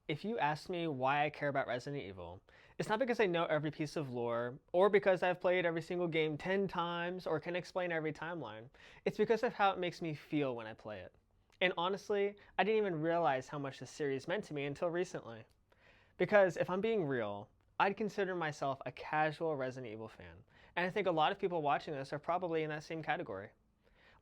If you ask me why I care about Resident Evil, it's not because I know every piece of lore, or because I've played every single game 10 times, or can explain every timeline. It's because of how it makes me feel when I play it. And honestly, I didn't even realize how much the series meant to me until recently. Because if I'm being real, I'd consider myself a casual Resident Evil fan. And I think a lot of people watching this are probably in that same category.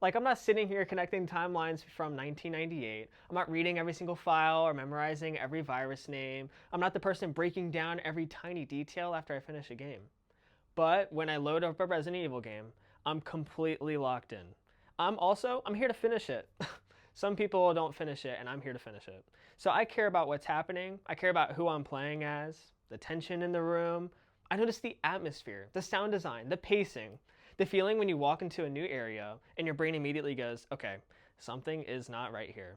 Like, I'm not sitting here connecting timelines from 1998. I'm not reading every single file or memorizing every virus name. I'm not the person breaking down every tiny detail after I finish a game. But when I load up a Resident Evil game, I'm completely locked in. I'm here to finish it. Some people don't finish it, and I'm here to finish it. So I care about what's happening. I care about who I'm playing as, the tension in the room. I notice the atmosphere, the sound design, the pacing, the feeling when you walk into a new area and your brain immediately goes, okay, something is not right here.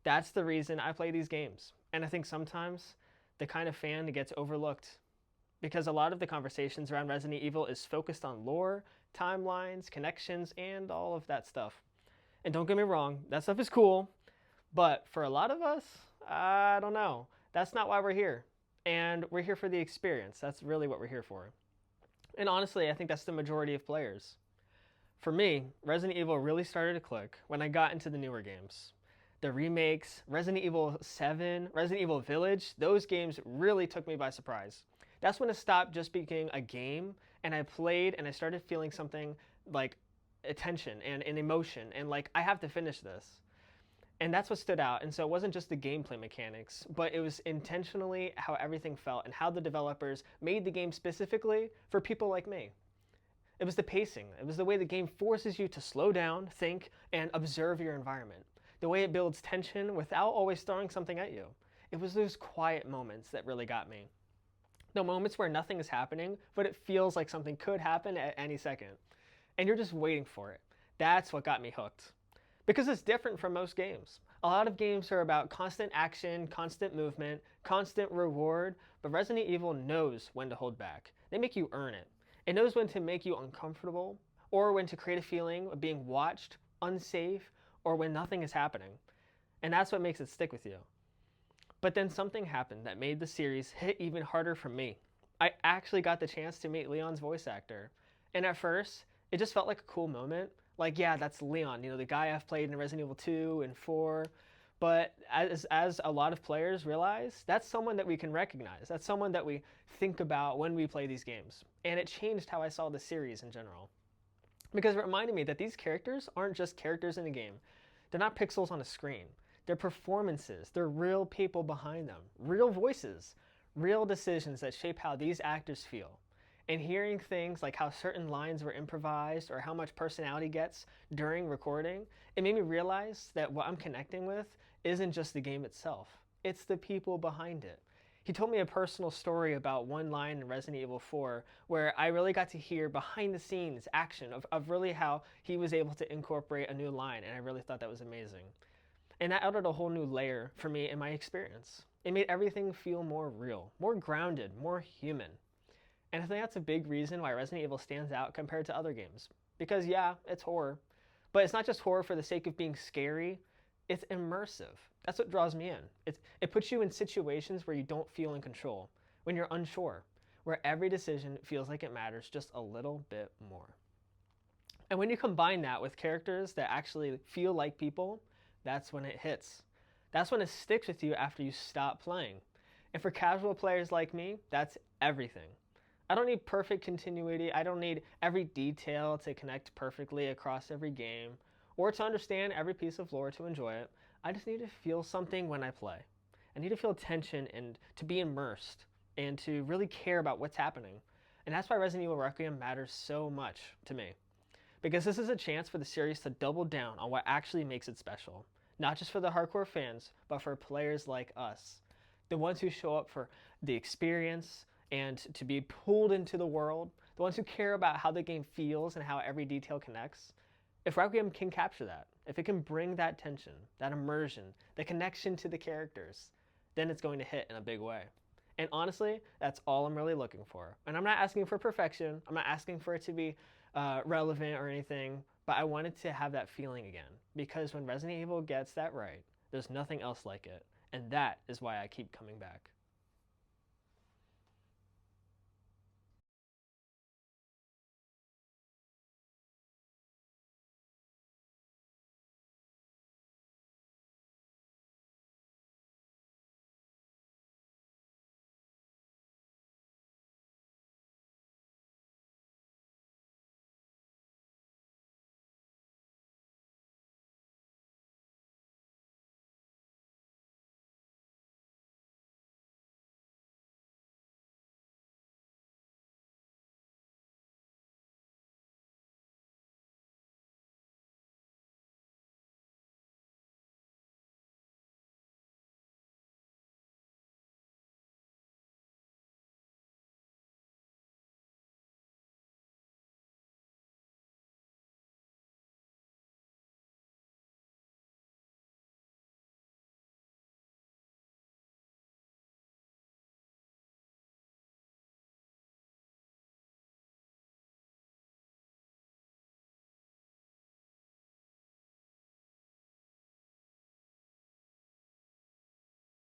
That's the reason I play these games. And I think sometimes the kind of fan that gets overlooked because a lot of the conversations around Resident Evil is focused on lore, timelines, connections, and all of that stuff. And don't get me wrong, that stuff is cool, but for a lot of us, I don't know. That's not why we're here. And we're here for the experience. That's really what we're here for. And honestly, I think that's the majority of players. For me, Resident Evil really started to click when I got into the newer games. The remakes, Resident Evil 7, Resident Evil Village, those games really took me by surprise. That's when it stopped just being a game and I played and I started feeling something like attention and emotion and like, I have to finish this. And that's what stood out. And so it wasn't just the gameplay mechanics, but it was intentionally how everything felt and how the developers made the game specifically for people like me. It was the pacing. It was the way the game forces you to slow down, think, and observe your environment. The way it builds tension without always throwing something at you. It was those quiet moments that really got me. The moments where nothing is happening, but it feels like something could happen at any second. And you're just waiting for it. That's what got me hooked. Because it's different from most games. A lot of games are about constant action, constant movement, constant reward, but Resident Evil knows when to hold back. They make you earn it. It knows when to make you uncomfortable, or when to create a feeling of being watched, unsafe, or when nothing is happening. And that's what makes it stick with you. But then something happened that made the series hit even harder for me. I actually got the chance to meet Leon's voice actor. And at first, it just felt like a cool moment. Like, yeah, that's Leon, the guy I've played in Resident Evil 2 and 4. But as a lot of players realize, that's someone that we can recognize. That's someone that we think about when we play these games. And it changed how I saw the series in general. Because it reminded me that these characters aren't just characters in a game. They're not pixels on a screen. They're performances. They're real people behind them. Real voices. Real decisions that shape how these actors feel. And hearing things like how certain lines were improvised or how much personality gets during recording, it made me realize that what I'm connecting with isn't just the game itself. It's the people behind it. He told me a personal story about one line in Resident Evil 4 where I really got to hear behind the scenes action of really how he was able to incorporate a new line, and I really thought that was amazing. And that added a whole new layer for me in my experience. It made everything feel more real, more grounded, more human. And I think that's a big reason why Resident Evil stands out compared to other games. Because yeah, it's horror. But it's not just horror for the sake of being scary, it's immersive. That's what draws me in. It puts you in situations where you don't feel in control, when you're unsure, where every decision feels like it matters just a little bit more. And when you combine that with characters that actually feel like people, that's when it hits. That's when it sticks with you after you stop playing. And for casual players like me, that's everything. I don't need perfect continuity. I don't need every detail to connect perfectly across every game or to understand every piece of lore to enjoy it. I just need to feel something when I play. I need to feel tension and to be immersed and to really care about what's happening. And that's why Resident Evil Requiem matters so much to me. Because this is a chance for the series to double down on what actually makes it special. Not just for the hardcore fans, but for players like us. The ones who show up for the experience, and to be pulled into the world, the ones who care about how the game feels and how every detail connects. If Requiem can capture that, if it can bring that tension, that immersion, the connection to the characters, then it's going to hit in a big way. And honestly, that's all I'm really looking for. And I'm not asking for perfection. I'm not asking for it to be relevant or anything, but I wanted to have that feeling again. Because when Resident Evil gets that right, there's nothing else like it. And that is why I keep coming back.